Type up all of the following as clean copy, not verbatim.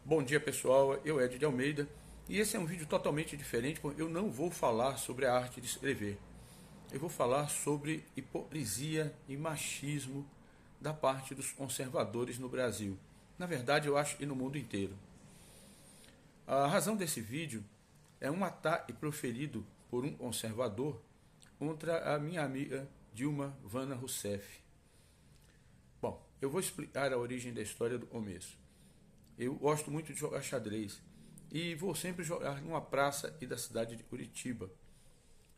Bom dia pessoal, eu Ed de Almeida e esse é um vídeo totalmente diferente porque eu não vou falar sobre a arte de escrever. Eu vou falar sobre hipocrisia e machismo da parte dos conservadores no Brasil. Na verdade eu acho e no mundo inteiro. A razão desse vídeo é um ataque proferido por um conservador contra a minha amiga Dilma Vana Rousseff. Bom, eu vou explicar a origem da história do começo. Eu gosto muito de jogar xadrez e vou sempre jogar numa praça e da cidade de Curitiba.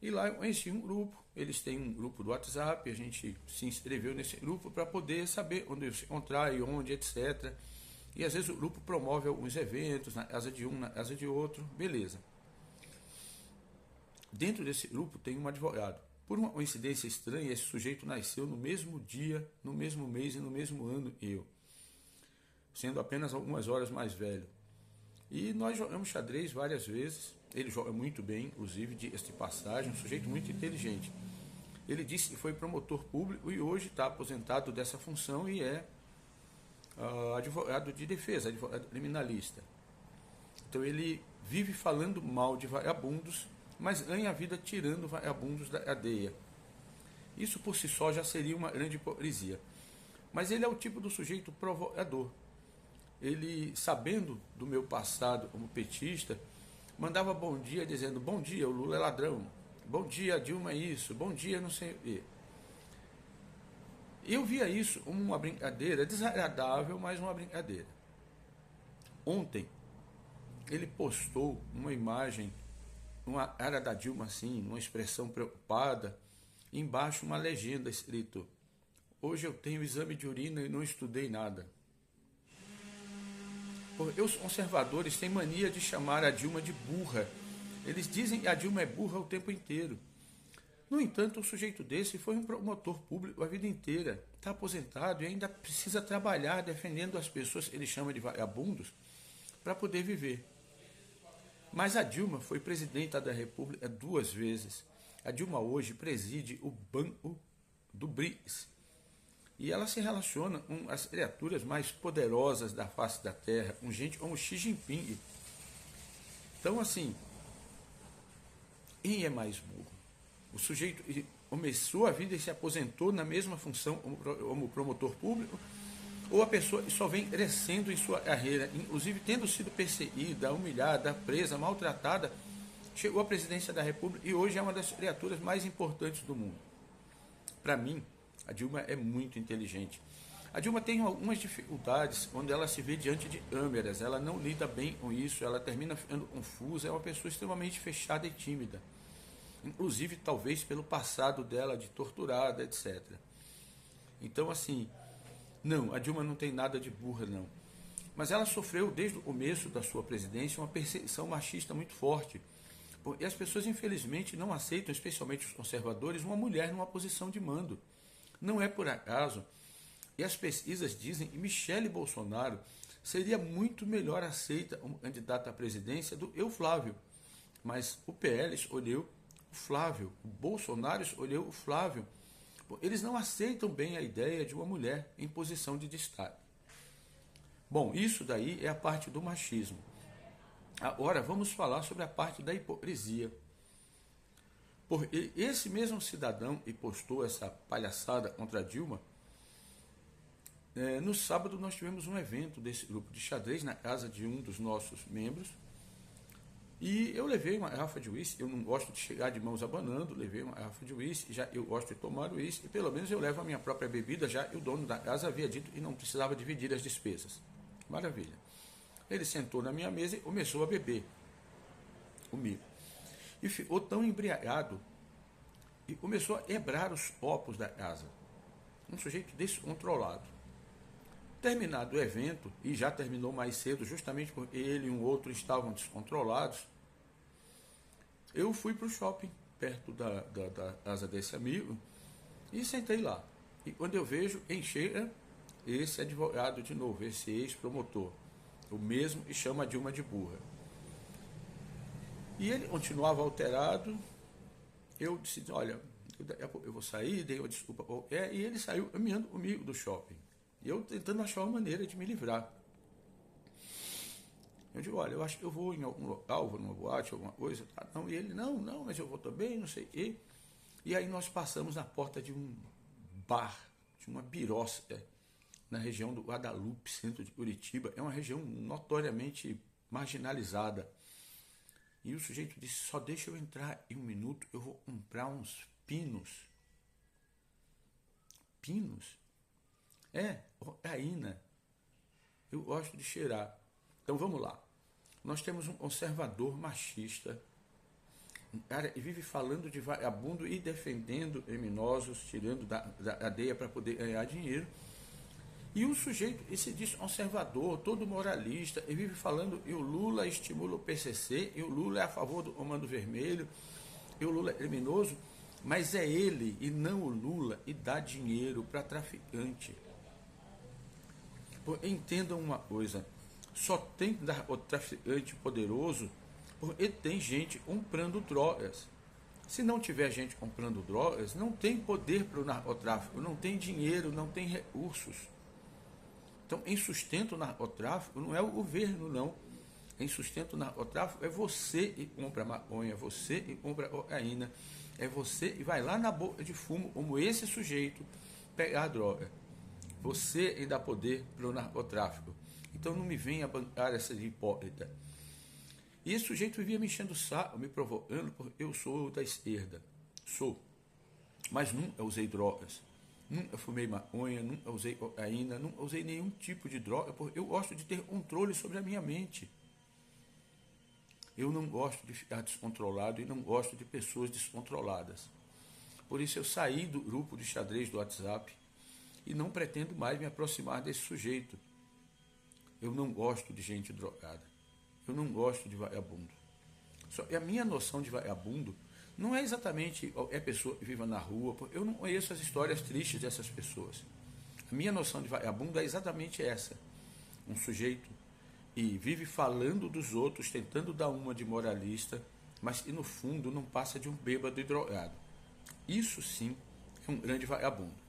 E lá eu conheci um grupo, eles têm um grupo do WhatsApp, a gente se inscreveu nesse grupo para poder saber onde se encontrar e onde, etc. E às vezes o grupo promove alguns eventos na casa de um, na casa de outro, beleza. Dentro desse grupo tem um advogado. Por uma coincidência estranha, esse sujeito nasceu no mesmo dia, no mesmo mês e no mesmo ano que eu, sendo apenas algumas horas mais velho. E nós jogamos xadrez várias vezes. Ele joga muito bem, inclusive, de passagem, um sujeito muito inteligente. Ele disse que foi promotor público e hoje está aposentado dessa função e é advogado de defesa, advogado criminalista. Então ele vive falando mal de vagabundos, mas ganha a vida tirando vagabundos da cadeia. Isso por si só já seria uma grande hipocrisia. Mas ele é o tipo do sujeito provocador. Ele, sabendo do meu passado como petista, mandava bom dia dizendo: bom dia, o Lula é ladrão, bom dia, a Dilma é isso, bom dia, não sei o quê. Eu via isso como uma brincadeira desagradável, mas uma brincadeira. Ontem ele postou uma imagem, uma cara da Dilma assim, uma expressão preocupada, embaixo uma legenda escrito: hoje eu tenho exame de urina e não estudei nada. Porque os conservadores têm mania de chamar a Dilma de burra. Eles dizem que a Dilma é burra o tempo inteiro. No entanto, um sujeito desse foi um promotor público a vida inteira, está aposentado e ainda precisa trabalhar defendendo as pessoas que ele chama de vagabundos para poder viver. Mas a Dilma foi presidenta da República 2 vezes. A Dilma hoje preside o Banco do BRICS. E ela se relaciona com as criaturas mais poderosas da face da Terra, com gente como Xi Jinping. Então, assim, quem é mais burro? O sujeito começou a vida e se aposentou na mesma função como promotor público, ou a pessoa só vem crescendo em sua carreira, inclusive tendo sido perseguida, humilhada, presa, maltratada, chegou à presidência da República e hoje é uma das criaturas mais importantes do mundo. Para mim, a Dilma é muito inteligente. A Dilma tem algumas dificuldades quando ela se vê diante de câmeras, ela não lida bem com isso, ela termina ficando confusa, é uma pessoa extremamente fechada e tímida. Inclusive, talvez pelo passado dela de torturada, etc. Então, assim, não, a Dilma não tem nada de burra, não. Mas ela sofreu, desde o começo da sua presidência, uma perseguição machista muito forte. E as pessoas, infelizmente, não aceitam, especialmente os conservadores, uma mulher numa posição de mando. Não é por acaso. E as pesquisas dizem que Michele Bolsonaro seria muito melhor aceita como candidata à presidência do que o Flávio. Mas o PL escolheu o Flávio, o Bolsonaro escolheu o Flávio. Eles não aceitam bem a ideia de uma mulher em posição de destaque. Bom, isso daí é a parte do machismo. Agora vamos falar sobre a parte da hipocrisia. Porque esse mesmo cidadão que postou essa palhaçada contra a Dilma, no sábado nós tivemos um evento desse grupo de xadrez na casa de um dos nossos membros. E eu levei uma garrafa de uísque, eu não gosto de chegar de mãos abanando, levei uma garrafa de uísque, já eu gosto de tomar uísque, e pelo menos eu levo a minha própria bebida, já que o dono da casa havia dito que não precisava dividir as despesas. Maravilha. Ele sentou na minha mesa e começou a beber comigo. E ficou tão embriagado e começou a quebrar os copos da casa. Um sujeito descontrolado. Terminado o evento, e já terminou mais cedo, justamente porque ele e um outro estavam descontrolados, eu fui para o shopping, perto da casa desse amigo, e sentei lá. E quando eu vejo, quem chega, esse advogado de novo, esse ex-promotor, o mesmo, e chama a Dilma de burra. E ele continuava alterado. Eu disse: olha, eu vou sair, dei uma desculpa qualquer, e ele saiu caminhando comigo do shopping. E eu tentando achar uma maneira de me livrar. Eu digo, olha, eu acho que eu vou em algum local, vou numa boate, alguma coisa. Tá? Não, e ele, não, mas eu vou também, não sei. E aí nós passamos na porta de um bar, de uma birosca, na região do Guadalupe, centro de Curitiba. É uma região notoriamente marginalizada. E o sujeito disse, só deixa eu entrar em um minuto, eu vou comprar uns pinos. Pinos? É, cocaína. Eu gosto de cheirar. Então vamos lá. Nós temos um conservador machista, um cara que vive falando de vagabundo e defendendo criminosos, tirando da cadeia para poder ganhar dinheiro. E o sujeito, esse diz conservador, todo moralista, ele vive falando e o Lula estimula o PCC, e o Lula é a favor do Comando Vermelho, e o Lula é criminoso, mas é ele e não o Lula e dá dinheiro para traficante. Entendam uma coisa, só tem o traficante poderoso porque tem gente comprando drogas. Se não tiver gente comprando drogas, não tem poder para o narcotráfico, não tem dinheiro, não tem recursos. Então, em sustento o narcotráfico não é o governo, não. Em sustento o narcotráfico é você que compra maconha, é você que compra cocaína, é você e vai lá na boca de fumo, como esse sujeito, pegar a droga. Você ainda dá poder para o narcotráfico. Então não me venha bancar essa de hipócrita. E esse sujeito vivia me enchendo o saco, me provocando, porque eu sou da esquerda. Sou. Mas nunca usei drogas. Nunca fumei maconha, nunca usei cocaína, nunca usei nenhum tipo de droga, porque eu gosto de ter controle sobre a minha mente. Eu não gosto de ficar descontrolado e não gosto de pessoas descontroladas. Por isso eu saí do grupo de xadrez do WhatsApp e não pretendo mais me aproximar desse sujeito. Eu não gosto de gente drogada. Eu não gosto de vagabundo. Só que a minha noção de vagabundo não é exatamente qualquer pessoa que viva na rua, porque eu não conheço as histórias tristes dessas pessoas. A minha noção de vagabundo é exatamente essa. Um sujeito que vive falando dos outros, tentando dar uma de moralista, mas que no fundo não passa de um bêbado e drogado. Isso sim é um grande vagabundo.